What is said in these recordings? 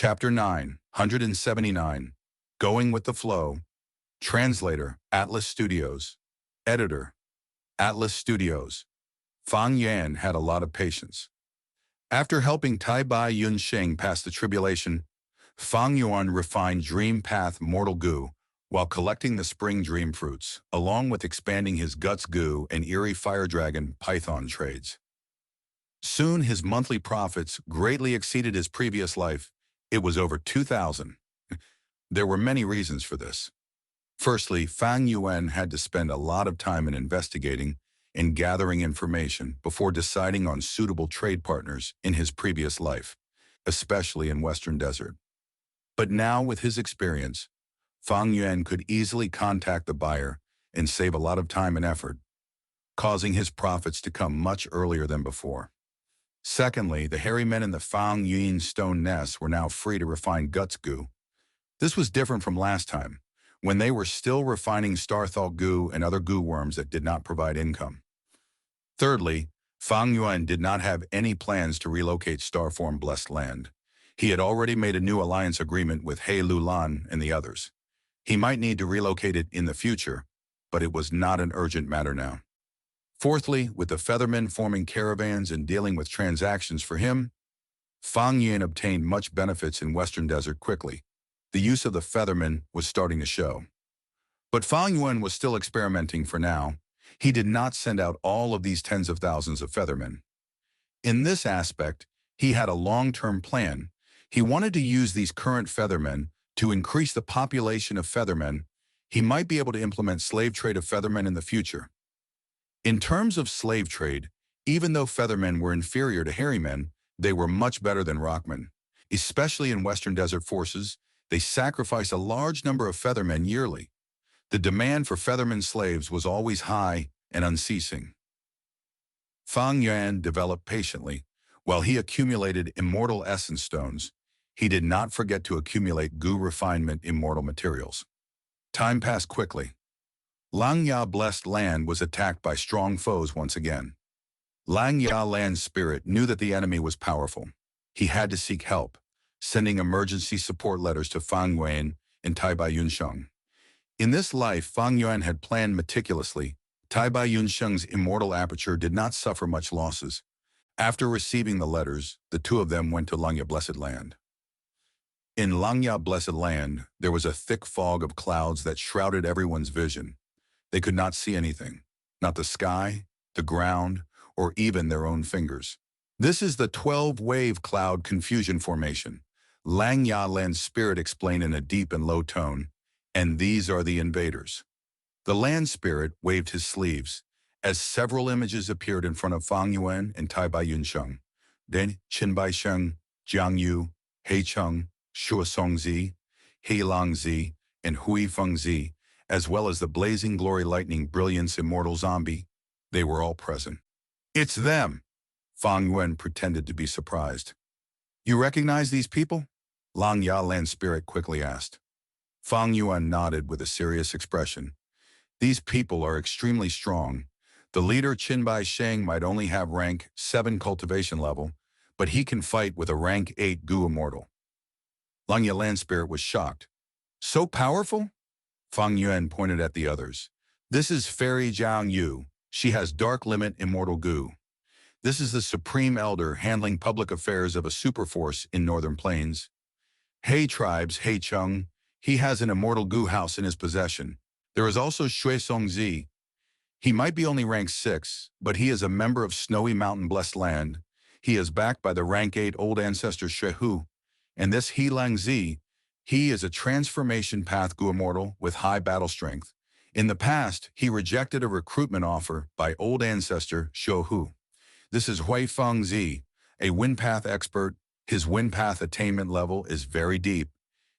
Chapter 979. Going with the Flow. Translator, Atlas Studios. Editor, Atlas Studios. Fang Yan had a lot of patience. After helping Tai Bai Yun Sheng pass the tribulation, Fang Yuan refined Dream Path Mortal Goo while collecting the Spring Dream Fruits, along with expanding his Guts Goo and Eerie Fire Dragon Python trades. Soon his monthly profits greatly exceeded his previous life. It was over 2,000. There were many reasons for this. Firstly, Fang Yuan had to spend a lot of time in investigating and gathering information before deciding on suitable trade partners in his previous life, especially in Western Desert. But now, with his experience, Fang Yuan could easily contact the buyer and save a lot of time and effort, causing his profits to come much earlier than before. Secondly, the hairy men in the Fang Yuan stone nests were now free to refine Guts Goo. This was different from last time, when they were still refining Starthal Goo and other goo worms that did not provide income. Thirdly, Fang Yuan did not have any plans to relocate Starform Blessed Land. He had already made a new alliance agreement with He Lulan and the others. He might need to relocate it in the future, but it was not an urgent matter now. Fourthly, with the Feathermen forming caravans and dealing with transactions for him, Fang Yuan obtained much benefits in Western Desert quickly. The use of the Feathermen was starting to show. But Fang Yuan was still experimenting for now. He did not send out all of these tens of thousands of Feathermen. In this aspect, he had a long-term plan. He wanted to use these current Feathermen to increase the population of Feathermen. He might be able to implement slave trade of Feathermen in the future. In terms of slave trade, even though Feathermen were inferior to hairy men, they were much better than Rockmen. Especially in Western Desert forces, they sacrifice a large number of Feathermen yearly. The demand for Feathermen slaves was always high and unceasing. Fang Yuan developed patiently. While he accumulated immortal essence stones, he did not forget to accumulate goo refinement immortal materials. Time passed quickly. Langya Blessed Land was attacked by strong foes once again. Langya Land's spirit knew that the enemy was powerful. He had to seek help, sending emergency support letters to Fang Yuan and Tai Bai Yunsheng. In this life, Fang Yuan had planned meticulously. Tai Bai Yunsheng's immortal aperture did not suffer much losses. After receiving the letters, the two of them went to Langya Blessed Land. In Langya Blessed Land, there was a thick fog of clouds that shrouded everyone's vision. They could not see anything, not the sky, the ground, or even their own fingers. This is the 12-wave cloud confusion formation. Langya Land's spirit explained in a deep and low tone, and these are the invaders. The land spirit waved his sleeves, as several images appeared in front of Fang Yuan and Tai Bai Yunsheng. Then Qin Bai Sheng, Jiang Yu, He Cheng, Shua Song Zi, He Lang Zi, and Hui Feng Zi, as well as the Blazing Glory Lightning Brilliance Immortal Zombie. They were all present. "It's them!" Fang Yuan pretended to be surprised. "You recognize these people?" Langya Land Spirit quickly asked. Fang Yuan nodded with a serious expression. "These people are extremely strong. The leader Qin Bai Sheng might only have rank 7 cultivation level, but he can fight with a rank 8 Goo Immortal." Langya Land Spirit was shocked. "So powerful?" Fang Yuan pointed at the others. "This is Fairy Jiang Yu. She has Dark Limit Immortal Goo. This is the Supreme Elder handling public affairs of a superforce in Northern Plains. He Tribe's He Cheng. He has an Immortal Goo house in his possession. There is also Shui Song Zi. He might be only rank 6, but he is a member of Snowy Mountain Blessed Land. He is backed by the rank 8 Old Ancestor Shehu. And this He Lang Zi, he is a Transformation Path Goo Immortal with high battle strength. In the past, he rejected a recruitment offer by Old Ancestor Shehu. This is Hui Feng Zi, a Wind Path expert. His Wind Path attainment level is very deep.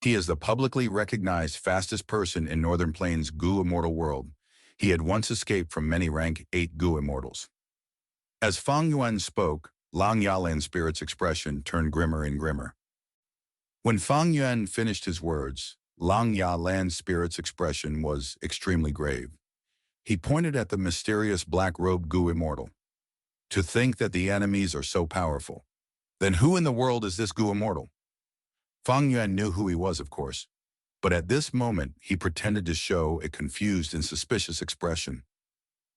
He is the publicly recognized fastest person in Northern Plains Goo Immortal world. He had once escaped from many rank 8 Goo Immortals." As Fang Yuan spoke, Langya Land Spirit's expression turned grimmer and grimmer. When Fang Yuan finished his words, Langya Land Spirit's expression was extremely grave. He pointed at the mysterious black-robed Goo Immortal. "To think that the enemies are so powerful. Then who in the world is this Goo Immortal?" Fang Yuan knew who he was, of course, but at this moment he pretended to show a confused and suspicious expression.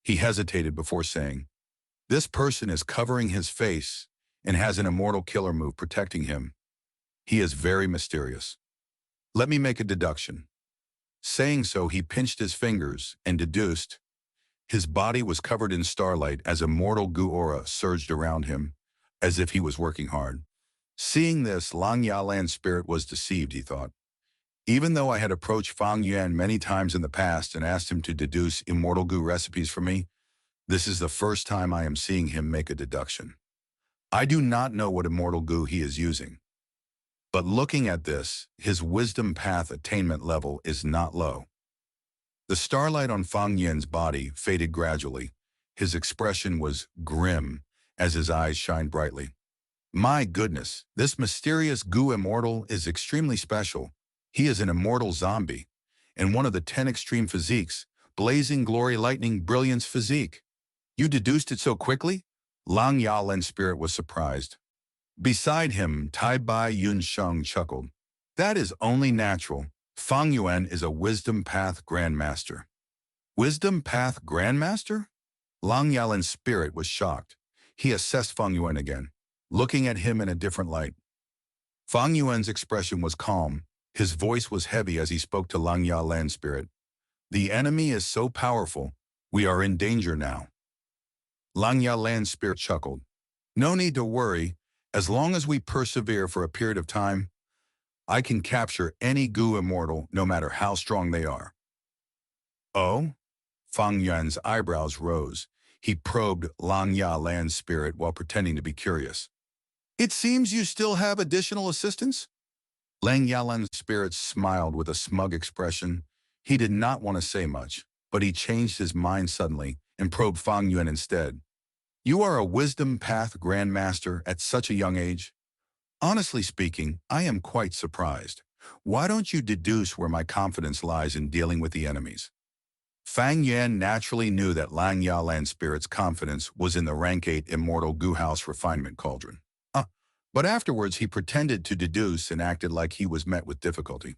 He hesitated before saying, "This person is covering his face and has an immortal killer move protecting him. He is very mysterious. Let me make a deduction." Saying so, he pinched his fingers and deduced. His body was covered in starlight as a mortal goo aura surged around him, as if he was working hard. Seeing this, Lang Yalan's spirit was deceived, he thought. Even though I had approached Fang Yuan many times in the past and asked him to deduce immortal goo recipes for me, this is the first time I am seeing him make a deduction. I do not know what immortal goo he is using. But looking at this, his wisdom path attainment level is not low. The starlight on Fang Yuan's body faded gradually. His expression was grim as his eyes shined brightly. My goodness, this mysterious goo immortal is extremely special. He is an immortal zombie, and one of the 10 extreme physiques, blazing glory, lightning, brilliance physique. You deduced it so quickly? Lang Yalan's spirit was surprised. Beside him, Tai Bai Yun Sheng chuckled. That is only natural. Fang Yuan is a wisdom path grandmaster. Wisdom path grandmaster? Lang Yalan's spirit was shocked. He assessed Fang Yuan again, looking at him in a different light. Fang Yuan's expression was calm. His voice was heavy as he spoke to Lang Yalan's spirit. The enemy is so powerful. We are in danger now. Lang Yalan's spirit chuckled. No need to worry. As long as we persevere for a period of time, I can capture any goo immortal no matter how strong they are. Oh? Fang Yuan's eyebrows rose. He probed Lang Yalan's spirit while pretending to be curious. It seems you still have additional assistants? Lang Yalan's spirit smiled with a smug expression. He did not want to say much, but he changed his mind suddenly and probed Fang Yuan instead. You are a wisdom path grandmaster at such a young age? Honestly speaking, I am quite surprised. Why don't you deduce where my confidence lies in dealing with the enemies? Fang Yuan naturally knew that Lang Yalan's spirit's confidence was in the rank 8 immortal goo house refinement cauldron. But afterwards he pretended to deduce and acted like he was met with difficulty.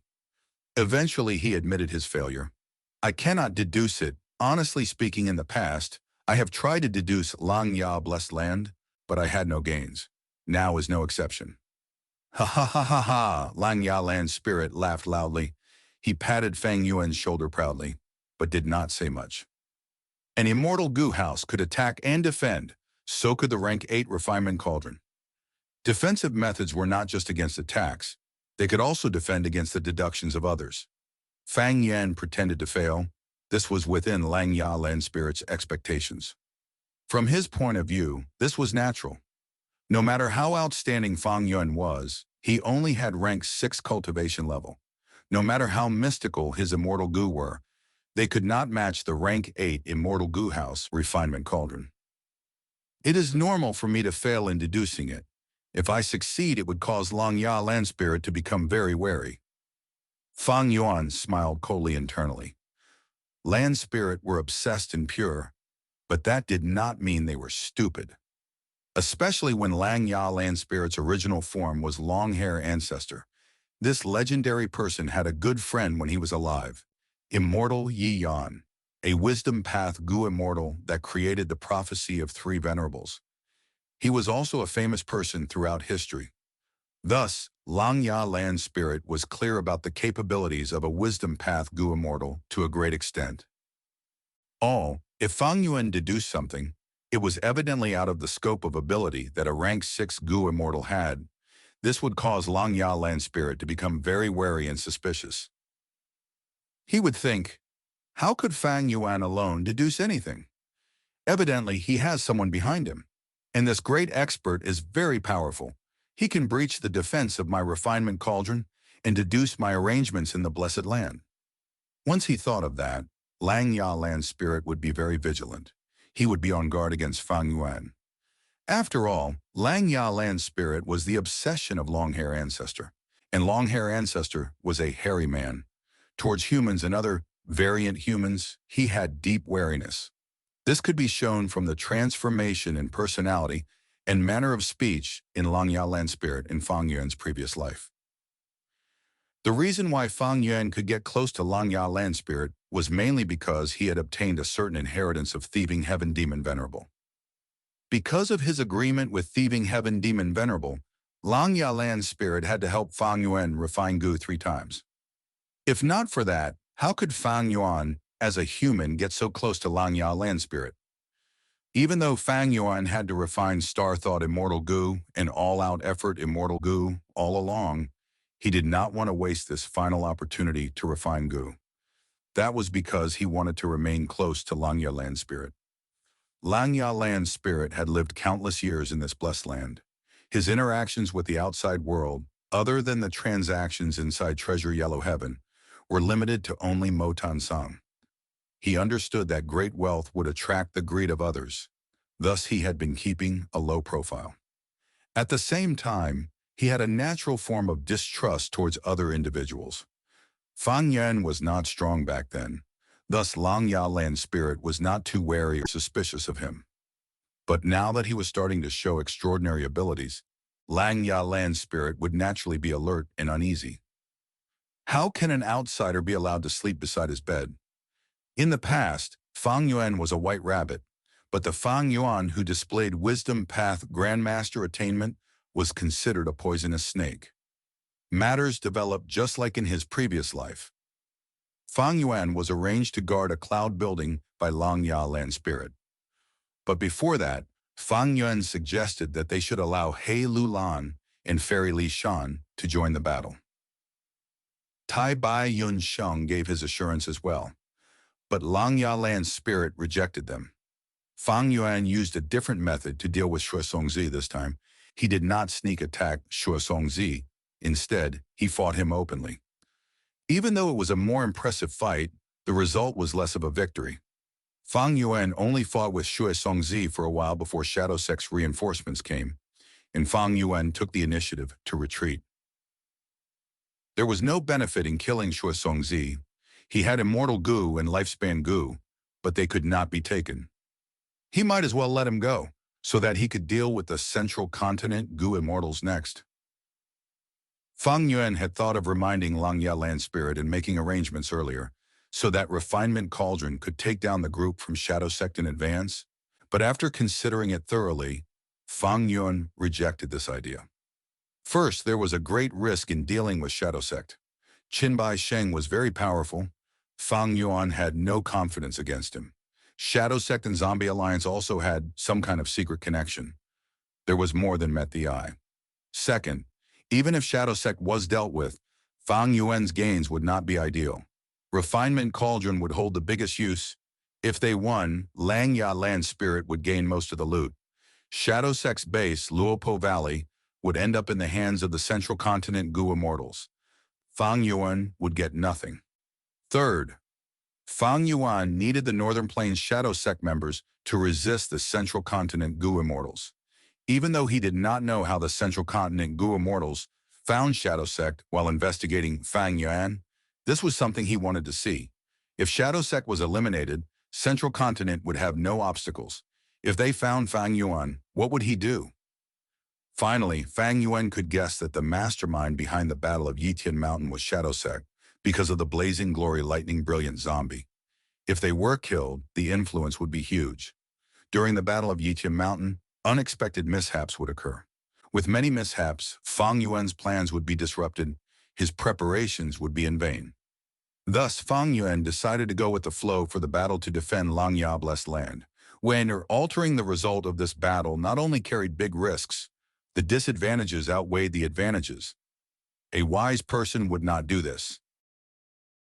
Eventually he admitted his failure. I cannot deduce it. Honestly speaking, in the past, I have tried to deduce Lang Ya blessed land, but I had no gains. Now is no exception. Ha ha ha ha ha, Lang Yalan's spirit laughed loudly. He patted Fang Yuan's shoulder proudly, but did not say much. An immortal goo house could attack and defend, so could the rank 8 refinement cauldron. Defensive methods were not just against attacks, they could also defend against the deductions of others. Fang Yuan pretended to fail. This was within Lang Yalan's spirit's expectations. From his point of view, this was natural. No matter how outstanding Fang Yuan was, he only had rank 6 cultivation level. No matter how mystical his immortal goo were, they could not match the rank 8 immortal goo house refinement cauldron. It is normal for me to fail in deducing it. If I succeed, it would cause Lang Yalan's spirit to become very wary. Fang Yuan smiled coldly internally. Lan's spirit were obsessed and pure, but that did not mean they were stupid. Especially when Lang Yalan's spirit's original form was Long-Hair Ancestor. This legendary person had a good friend when he was alive, Immortal Yi Yan, a wisdom path goo immortal that created the prophecy of 3 venerables. He was also a famous person throughout history. Thus, Lang Yalan's spirit was clear about the capabilities of a wisdom path goo immortal to a great extent. If Fang Yuan deduced something, it was evidently out of the scope of ability that a rank 6 goo immortal had. This would cause Lang Yalan's spirit to become very wary and suspicious. He would think, how could Fang Yuan alone deduce anything? Evidently, he has someone behind him. And this great expert is very powerful. He can breach the defense of my refinement cauldron and deduce my arrangements in the blessed land. Once he thought of that, Lang Yalan's spirit would be very vigilant. He would be on guard against Fang Yuan. After all, Lang Yalan's spirit was the obsession of Long-Hair Ancestor, and Long-Hair Ancestor was a hairy man. Towards humans and other variant humans, he had deep wariness. This could be shown from the transformation in personality and manner of speech in Lang Yalan's spirit in Fang Yuan's previous life. The reason why Fang Yuan could get close to Lang Ya land spirit was mainly because he had obtained a certain inheritance of thieving heaven demon venerable. Because of his agreement with thieving heaven demon venerable, Lang Ya land spirit had to help Fang Yuan refine Gu 3 times. If not for that, how could Fang Yuan, as a human, get so close to Lang Ya land spirit? Even though Fang Yuan had to refine Star Thought Immortal Gu and All-Out Effort Immortal Gu all along, he did not want to waste this final opportunity to refine Gu. That was because he wanted to remain close to Lang Ya land spirit. Lang Ya land spirit had lived countless years in this blessed land. His interactions with the outside world, other than the transactions inside Treasure Yellow Heaven, were limited to only Motan Sang. He understood that great wealth would attract the greed of others. Thus, he had been keeping a low profile. At the same time, he had a natural form of distrust towards other individuals. Fang Yuan was not strong back then. Thus, Lang Ya land spirit was not too wary or suspicious of him. But now that he was starting to show extraordinary abilities, Lang Ya land spirit would naturally be alert and uneasy. How can an outsider be allowed to sleep beside his bed? In the past, Fang Yuan was a white rabbit, but the Fang Yuan who displayed wisdom path grandmaster attainment was considered a poisonous snake. Matters developed just like in his previous life. Fang Yuan was arranged to guard a cloud building by Lang Ya land spirit. But before that, Fang Yuan suggested that they should allow He Lu Lan and Fairy Li Shan to join the battle. Tai Bai Yun Sheng gave his assurance as well, but Lang Ya land spirit rejected them. Fang Yuan used a different method to deal with Shui Songzi this time. He did not sneak attack Shui Songzi. Instead, he fought him openly. Even though it was a more impressive fight, the result was less of a victory. Fang Yuan only fought with Shui Songzi for a while before Shadow Sect's reinforcements came, and Fang Yuan took the initiative to retreat. There was no benefit in killing Shui Songzi. He had Immortal Gu and Lifespan Gu, but they could not be taken. He might as well let him go, so that he could deal with the Central Continent Gu Immortals next. Fang Yuan had thought of reminding Lang Ya land spirit and making arrangements earlier, so that Refinement Cauldron could take down the group from Shadow Sect in advance, but after considering it thoroughly, Fang Yuan rejected this idea. First, there was a great risk in dealing with Shadow Sect. Qin Bai Sheng was very powerful. Fang Yuan had no confidence against him. Shadow Sect and Zombie Alliance also had some kind of secret connection. There was more than met the eye. Second, even if Shadow Sect was dealt with, Fang Yuan's gains would not be ideal. Refinement Cauldron would hold the biggest use. If they won, Lang Ya land spirit would gain most of the loot. Shadow Sect's base, Luopo Valley, would end up in the hands of the Central Continent Gu Immortals. Fang Yuan would get nothing. Third, Fang Yuan needed the Northern Plains Shadow Sect members to resist the Central Continent Gu Immortals. Even though he did not know how the Central Continent Gu Immortals found Shadow Sect while investigating Fang Yuan, this was something he wanted to see. If Shadow Sect was eliminated, Central Continent would have no obstacles. If they found Fang Yuan, what would he do? Finally, Fang Yuan could guess that the mastermind behind the Battle of Yitian Mountain was Shadow Sect because of the Blazing Glory Lightning Brilliant Zombie. If they were killed, the influence would be huge. During the Battle of Yitian Mountain, unexpected mishaps would occur. With many mishaps, Fang Yuan's plans would be disrupted. His preparations would be in vain. Thus, Fang Yuan decided to go with the flow for the battle to defend Lang Ya blessed land. When altering the result of this battle not only carried big risks, the disadvantages outweighed the advantages. A wise person would not do this.